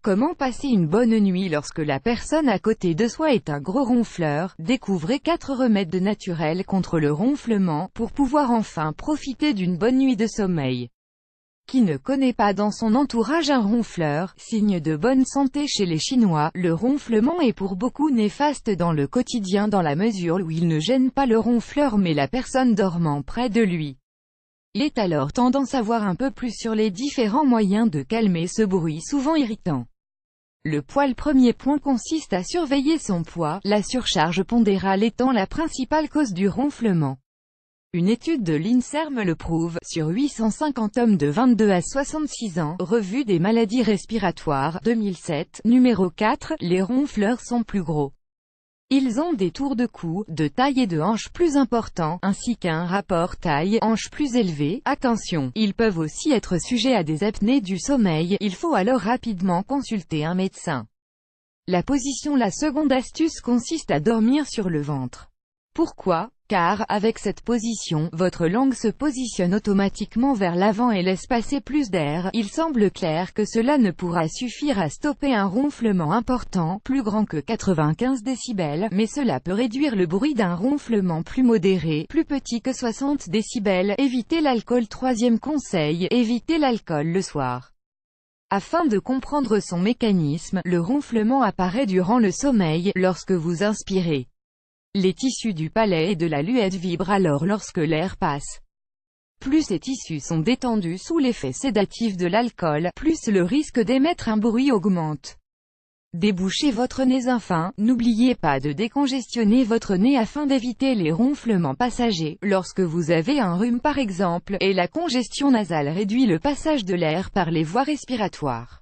Comment passer une bonne nuit lorsque la personne à côté de soi est un gros ronfleur? Découvrez 4 remèdes naturels contre le ronflement, pour pouvoir enfin profiter d'une bonne nuit de sommeil. Qui ne connaît pas dans son entourage un ronfleur? Signe de bonne santé chez les Chinois, le ronflement est pour beaucoup néfaste dans le quotidien dans la mesure où il ne gêne pas le ronfleur mais la personne dormant près de lui. Il est alors temps d'en savoir un peu plus sur les différents moyens de calmer ce bruit souvent irritant. Le premier point consiste à surveiller son poids, la surcharge pondérale étant la principale cause du ronflement. Une étude de l'INSERM le prouve, sur 850 hommes de 22 à 66 ans, revue des maladies respiratoires, 2007, numéro 4, les ronfleurs sont plus gros. Ils ont des tours de cou, de taille et de hanches plus importants, ainsi qu'un rapport taille-hanche plus élevé. Attention, ils peuvent aussi être sujets à des apnées du sommeil, il faut alors rapidement consulter un médecin. La seconde astuce consiste à dormir sur le ventre. Pourquoi? Car, avec cette position, votre langue se positionne automatiquement vers l'avant et laisse passer plus d'air. Il semble clair que cela ne pourra suffire à stopper un ronflement important, plus grand que 95 décibels, mais cela peut réduire le bruit d'un ronflement plus modéré, plus petit que 60 décibels. Évitez l'alcool. Troisième conseil, évitez l'alcool le soir. Afin de comprendre son mécanisme, le ronflement apparaît durant le sommeil, lorsque vous inspirez. Les tissus du palais et de la luette vibrent alors lorsque l'air passe. Plus ces tissus sont détendus sous l'effet sédatif de l'alcool, plus le risque d'émettre un bruit augmente. Débouchez votre nez enfin, n'oubliez pas de décongestionner votre nez afin d'éviter les ronflements passagers, lorsque vous avez un rhume par exemple, et la congestion nasale réduit le passage de l'air par les voies respiratoires.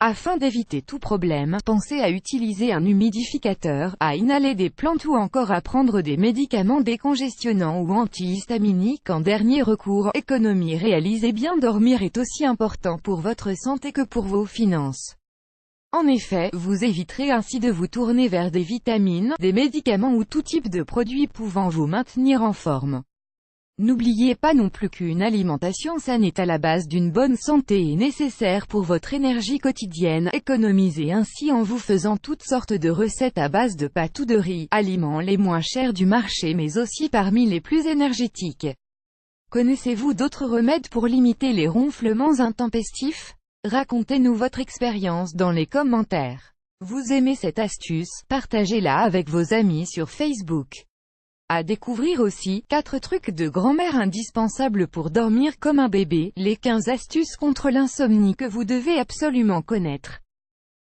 Afin d'éviter tout problème, pensez à utiliser un humidificateur, à inhaler des plantes ou encore à prendre des médicaments décongestionnants ou antihistaminiques en dernier recours. Économie réalisée. Bien dormir est aussi important pour votre santé que pour vos finances. En effet, vous éviterez ainsi de vous tourner vers des vitamines, des médicaments ou tout type de produits pouvant vous maintenir en forme. N'oubliez pas non plus qu'une alimentation saine est à la base d'une bonne santé et nécessaire pour votre énergie quotidienne. Économisez ainsi en vous faisant toutes sortes de recettes à base de pâtes ou de riz, aliments les moins chers du marché mais aussi parmi les plus énergétiques. Connaissez-vous d'autres remèdes pour limiter les ronflements intempestifs? Racontez-nous votre expérience dans les commentaires. Vous aimez cette astuce? Partagez-la avec vos amis sur Facebook. À découvrir aussi, 4 trucs de grand-mère indispensables pour dormir comme un bébé, les 15 astuces contre l'insomnie que vous devez absolument connaître.